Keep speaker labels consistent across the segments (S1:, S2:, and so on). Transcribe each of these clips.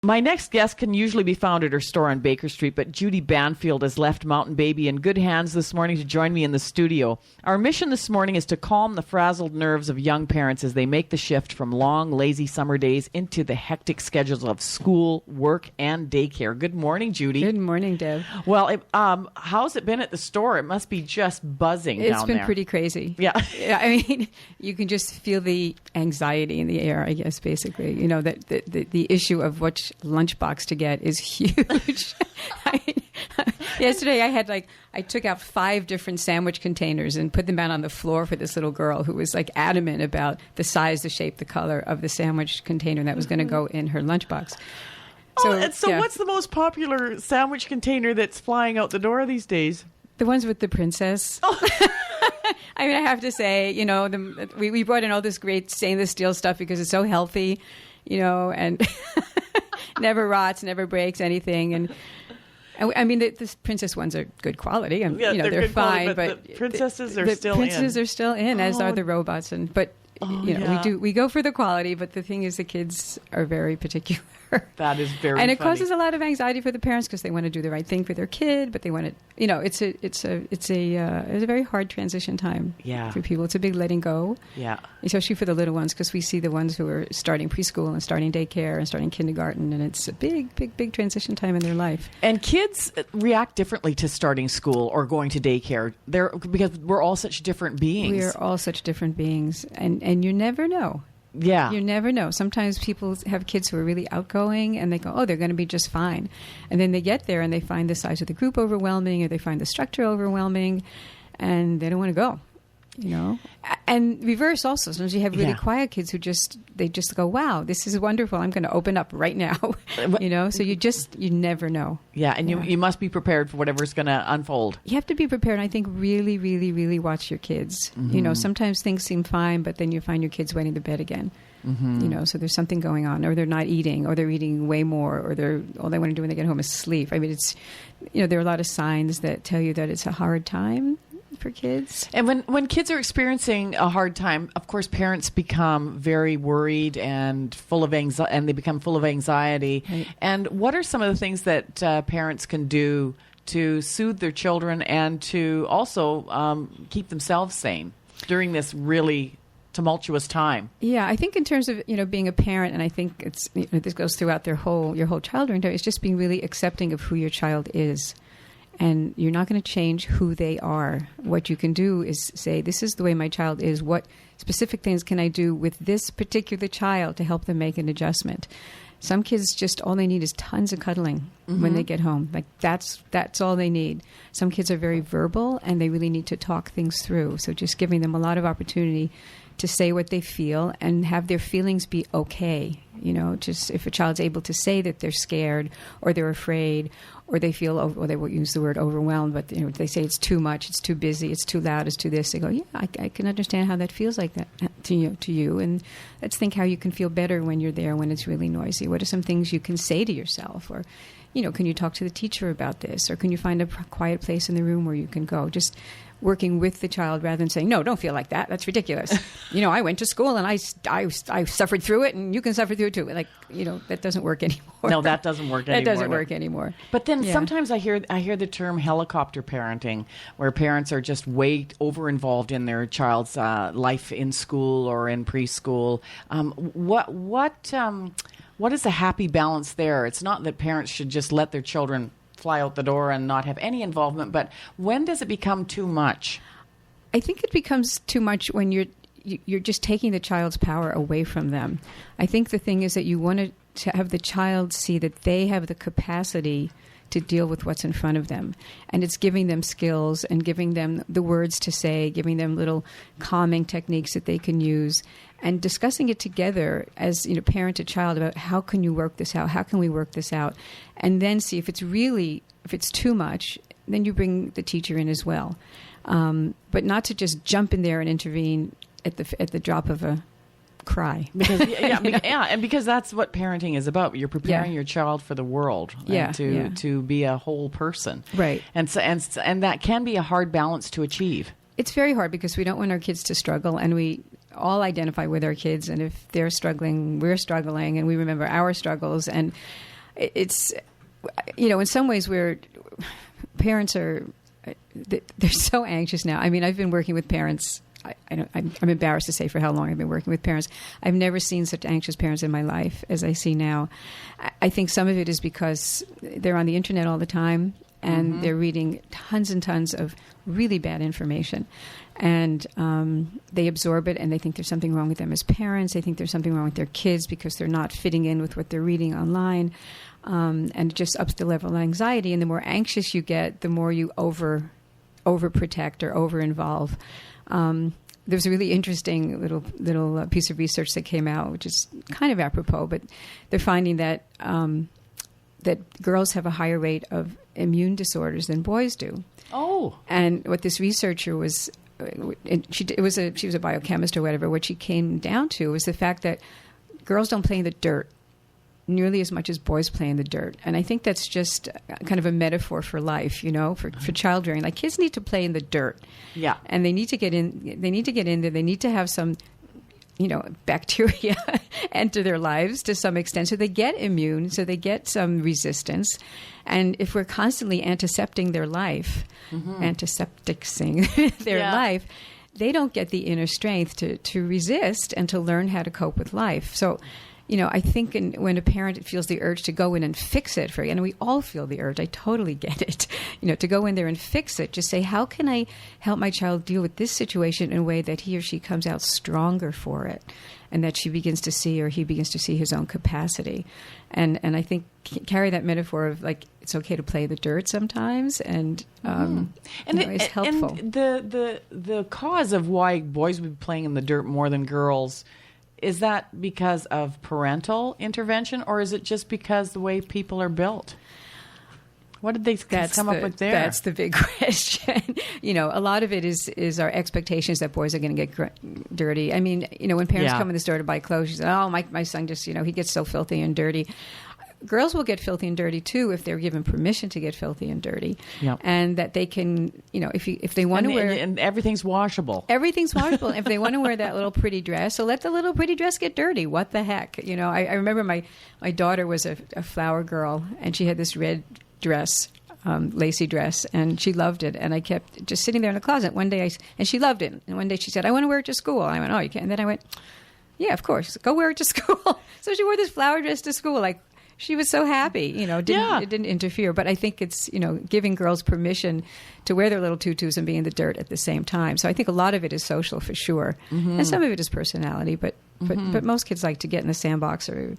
S1: My next guest can usually be found at her store on Baker Street, but Judy Banfield has left Mountain Baby in good hands this morning to join me in the studio. Our mission this morning is to calm the frazzled nerves of young parents as they make the shift from long, lazy summer days into the hectic schedules of school, work, and daycare. Good morning, Judy.
S2: Good morning, Deb.
S1: Well, how's it been at the store? It must be just buzzing down there.
S2: It's been pretty crazy.
S1: Yeah.
S2: I mean, you can just feel the anxiety in the air, I guess, basically. You know, that the issue of which lunchbox to get is huge. Yesterday I took out 5 different sandwich containers and put them out on the floor for this little girl who was like adamant about the size, the shape, the color of the sandwich container that was going to go in her lunchbox.
S1: So what's the most popular sandwich container that's flying out the door these days?
S2: The ones with the princess. Oh. I mean, I have to say, you know, we brought in all this great stainless steel stuff because it's so healthy, you know, and never rots, never breaks anything. And I mean, the princess ones are good quality. And,
S1: yeah,
S2: you know, they're fine.
S1: Quality, but the princesses are still in.
S2: The princesses are still in, as are the robots. We go for the quality, but the thing is the kids are very particular.
S1: That is very
S2: and it
S1: funny.
S2: causes a lot of anxiety for the parents because they want to do the right thing for their kid, but they want to, you know, it's a very hard transition time for people. It's a big letting go, especially for the little ones, because we see the ones who are starting preschool and starting daycare and starting kindergarten, and it's a big transition time in their life.
S1: And kids react differently to starting school or going to daycare. Because we're all such different beings.
S2: We are all such different beings, and you never know.
S1: Yeah.
S2: You never know. Sometimes people have kids who are really outgoing and they go, oh, they're going to be just fine. And then they get there and they find the size of the group overwhelming, or they find the structure overwhelming, and they don't want to go, you know. And reverse also. Sometimes you have really quiet kids who just go, wow, this is wonderful. I'm going to open up right now, you know. So you never know.
S1: Yeah, and you must be prepared for whatever's going to unfold.
S2: You have to be prepared. I think really, really, really watch your kids. Mm-hmm. You know, sometimes things seem fine, but then you find your kids wetting the bed again. Mm-hmm. You know, so there's something going on, or they're not eating, or they're eating way more, or all they want to do when they get home is sleep. I mean, it's, you know, there are a lot of signs that tell you that it's a hard time for kids.
S1: And when kids are experiencing a hard time, of course, parents become very worried and full of anxiety, and they become full of anxiety. Right. And what are some of the things that parents can do to soothe their children and to also keep themselves sane during this really tumultuous time?
S2: Yeah, I think in terms of, you know, being a parent, and I think it's, you know, this goes throughout your whole childhood, it's just being really accepting of who your child is. And you're not going to change who they are. What you can do is say, this is the way my child is. What specific things can I do with this particular child to help them make an adjustment? Some kids just, all they need is tons of cuddling when they get home. Like that's all they need. Some kids are very verbal and they really need to talk things through. So just giving them a lot of opportunity to say what they feel and have their feelings be okay. You know, just if a child's able to say that they're scared or they're afraid or they feel, or they won't use the word overwhelmed, but you know, they say it's too much, it's too busy, it's too loud, it's too this. They go, yeah, I can understand how that feels like that to you. And let's think how you can feel better when you're there when it's really noisy. What are some things you can say to yourself? Or, you know, can you talk to the teacher about this? Or can you find a quiet place in the room where you can go? Just working with the child rather than saying, no, don't feel like that. That's ridiculous. You know, I went to school and I suffered through it and you can suffer through it too. Like, you know, that doesn't work anymore.
S1: No, that doesn't work anymore.
S2: That doesn't work anymore.
S1: But then sometimes I hear the term helicopter parenting, where parents are just way over involved in their child's life in school or in preschool. What is a happy balance there? It's not that parents should just let their children fly out the door and not have any involvement, but when does it become too much?
S2: I think it becomes too much when you're just taking the child's power away from them. I think the thing is that you want to have the child see that they have the capacity to deal with what's in front of them. And it's giving them skills and giving them the words to say, giving them little calming techniques that they can use, and discussing it together as, you know, parent to child about how can you work this out? How can we work this out? And then see if it's too much, then you bring the teacher in as well. But not to just jump in there and intervene at the drop of a cry.
S1: Because and because that's what parenting is about. You're preparing your child for the world and to be a whole person.
S2: Right.
S1: And that can be a hard balance to achieve.
S2: It's very hard because we don't want our kids to struggle, and we all identify with our kids, and if they're struggling, we're struggling, and we remember our struggles. And it's, in some ways parents are, they're so anxious now. I mean, I've been working with parents. I'm embarrassed to say for how long I've been working with parents. I've never seen such anxious parents in my life as I see now. I think some of it is because they're on the internet all the time and they're reading tons and tons of really bad information. And they absorb it and they think there's something wrong with them as parents. They think there's something wrong with their kids because they're not fitting in with what they're reading online. And it just ups the level of anxiety. And the more anxious you get, the more you overprotect or over-involve. There's a really interesting little piece of research that came out, which is kind of apropos, but they're finding that that girls have a higher rate of immune disorders than boys do.
S1: Oh,
S2: and what this researcher was, she was a biochemist or whatever. What she came down to was the fact that girls don't play in the dirt nearly as much as boys play in the dirt. And I think that's just kind of a metaphor for life, for child rearing. Like, kids need to play in the dirt.
S1: Yeah.
S2: And they need to get in there. They need to have some, bacteria enter their lives to some extent. So they get immune, so they get some resistance. And if we're constantly antisepting their life, antisepticing their life, they don't get the inner strength to resist and to learn how to cope with life. So, I think when a parent feels the urge to go in and fix it and we all feel the urge, I totally get it, to go in there and fix it, just say, how can I help my child deal with this situation in a way that he or she comes out stronger for it and that she begins to see or he begins to see his own capacity. And I think carry that metaphor of like, it's okay to play the dirt sometimes and it's helpful.
S1: And the cause of why boys would be playing in the dirt more than girls, is that because of parental intervention, or is it just because the way people are built? What did they come up with there?
S2: That's the big question. A lot of it is our expectations that boys are going to get dirty. I mean, when parents come in the store to buy clothes, you say, oh, my son just, he gets so filthy and dirty. Girls will get filthy and dirty too if they're given permission to get filthy and dirty, and that they can, if they want to wear,
S1: and everything's washable.
S2: Everything's washable. If they want to wear that little pretty dress, so let the little pretty dress get dirty. What the heck, I remember my daughter was a flower girl, and she had this red dress, lacy dress, and she loved it. And I kept just sitting there in the closet. One day, and she loved it. And one day she said, "I want to wear it to school." And I went, "Oh, you can." And then I went, "Yeah, of course, go wear it to school." So she wore this flower dress to school, like. She was so happy, it didn't interfere. But I think it's, giving girls permission to wear their little tutus and be in the dirt at the same time. So I think a lot of it is social for sure. And some of it is personality. But most kids like to get in the sandbox or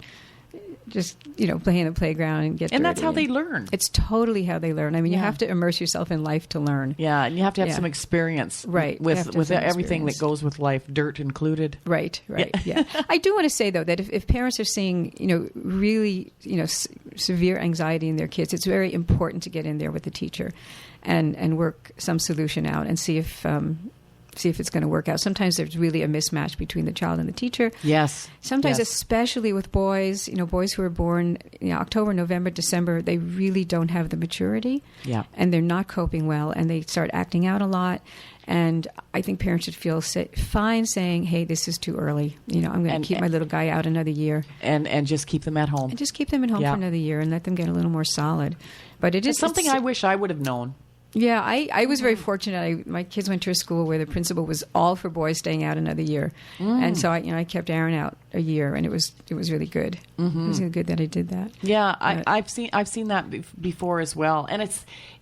S2: just, play in the playground and get dirty.
S1: And that's how they learn.
S2: It's totally how they learn. I mean, you have to immerse yourself in life to learn.
S1: Yeah, and you have to have some experience.
S2: Right.
S1: With everything that goes with life, dirt included.
S2: Right, yeah. I do want to say, though, that if parents are seeing, really, severe anxiety in their kids, it's very important to get in there with the teacher and work some solution out and see if it's going to work out. Sometimes there's really a mismatch between the child and the teacher.
S1: Yes.
S2: Sometimes, especially with boys, boys who are born October, November, December, they really don't have the maturity.
S1: Yeah.
S2: And they're not coping well, and they start acting out a lot. And I think parents should feel fine saying, "Hey, this is too early. I'm going to keep my little guy out another year."
S1: And just keep them at home.
S2: And just keep them at home for another year and let them get a little more solid. But it's
S1: something I wish I would have known.
S2: Yeah, I was very fortunate. My kids went to a school where the principal was all for boys staying out another year, and so I kept Aaron out a year, and it was really good. It was really good that I did that.
S1: Yeah, I've seen that before as well, and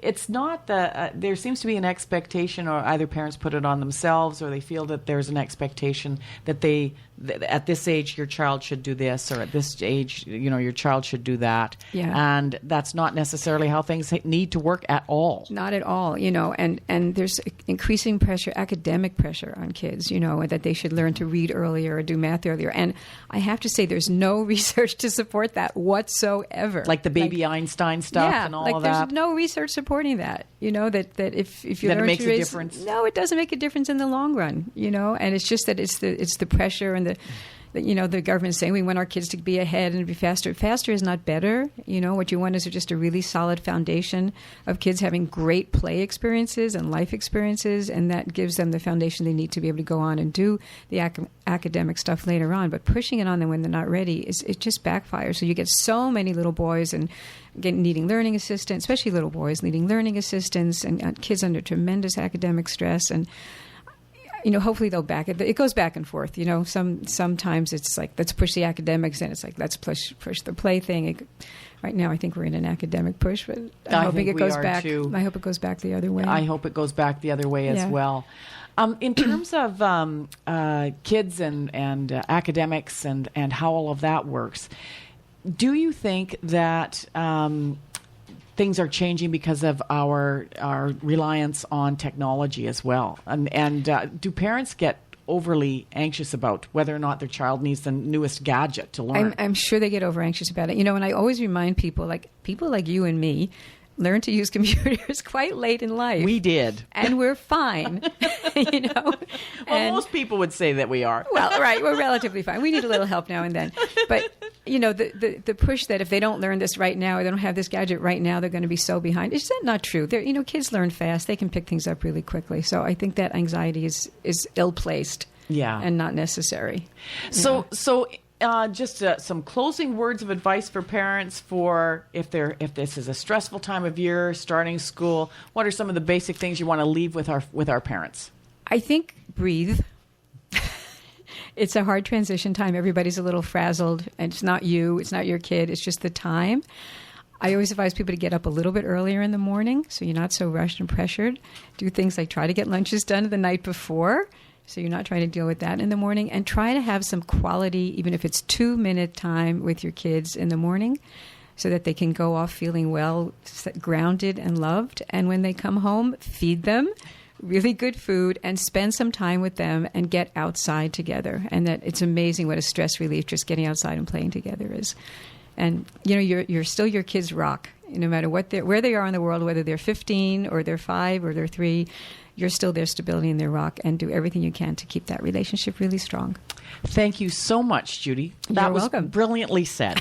S1: it's not there seems to be an expectation, or either parents put it on themselves, or they feel that there's an expectation that at this age your child should do this, or at this age your child should do that.
S2: Yeah.
S1: And that's not necessarily how things need to work at all.
S2: Not at all, and there's increasing pressure, academic pressure on kids, that they should learn to read earlier or do math earlier. And I have to say there's no research to support that whatsoever.
S1: Like the baby Einstein stuff and all of that.
S2: There's no research supporting that, that if you
S1: learn
S2: to
S1: makes
S2: raise,
S1: a difference.
S2: No, it doesn't make a difference in the long run, and it's just that it's the pressure and the government is saying we want our kids to be ahead and be faster. Faster is not better. What you want is just a really solid foundation of kids having great play experiences and life experiences, and that gives them the foundation they need to be able to go on and do the academic stuff later on. But pushing it on them when they're not ready, it just backfires. So you get so many little boys and needing learning assistance, especially little boys needing learning assistance, and kids under tremendous academic stress. And hopefully they'll it goes back and forth. Sometimes it's like, let's push the academics, and it's like, let's push the play thing. Right now, I think we're in an academic push, but I'm hoping it goes back. Too. I hope it goes back the other way.
S1: I hope it goes back the other way as well. In terms of kids and academics and how all of that works, do you think that things are changing because of our reliance on technology as well? And do parents get overly anxious about whether or not their child needs the newest gadget to learn?
S2: I'm sure they get over anxious about it. And I always remind people like you and me learned to use computers quite late in life.
S1: We did.
S2: And we're fine,
S1: Well, most people would say that we are.
S2: Well, right, we're relatively fine. We need a little help now and then. But, the push that if they don't learn this right now, or they don't have this gadget right now, they're going to be so behind. Is that not true? Kids learn fast. They can pick things up really quickly. So I think that anxiety is ill-placed.
S1: Yeah.
S2: And not necessary.
S1: So just some closing words of advice for parents for if this is a stressful time of year, starting school. What are some of the basic things you want to leave with our parents?
S2: I think breathe. It's a hard transition time. Everybody's a little frazzled, and it's not you, it's not your kid, it's just the time. I always advise people to get up a little bit earlier in the morning so you're not so rushed and pressured. Do things like try to get lunches done the night before, so you're not trying to deal with that in the morning, and try to have some quality, even if it's 2-minute time with your kids in the morning, so that they can go off feeling well, grounded and loved. And when they come home, feed them really good food and spend some time with them and get outside together. And that it's amazing what a stress relief just getting outside and playing together is. And, you're still your kids' rock, no matter where they are in the world, whether they're 15 or they're 5 or they're 3. You're still their stability and their rock, and do everything you can to keep that relationship really strong.
S1: Thank you so much, Judy.
S2: You're welcome.
S1: Brilliantly said.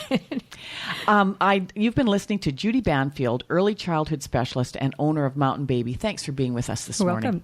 S1: You've been listening to Judy Banfield, early childhood specialist and owner of Mountain Baby. Thanks for being with us this morning.
S2: Welcome.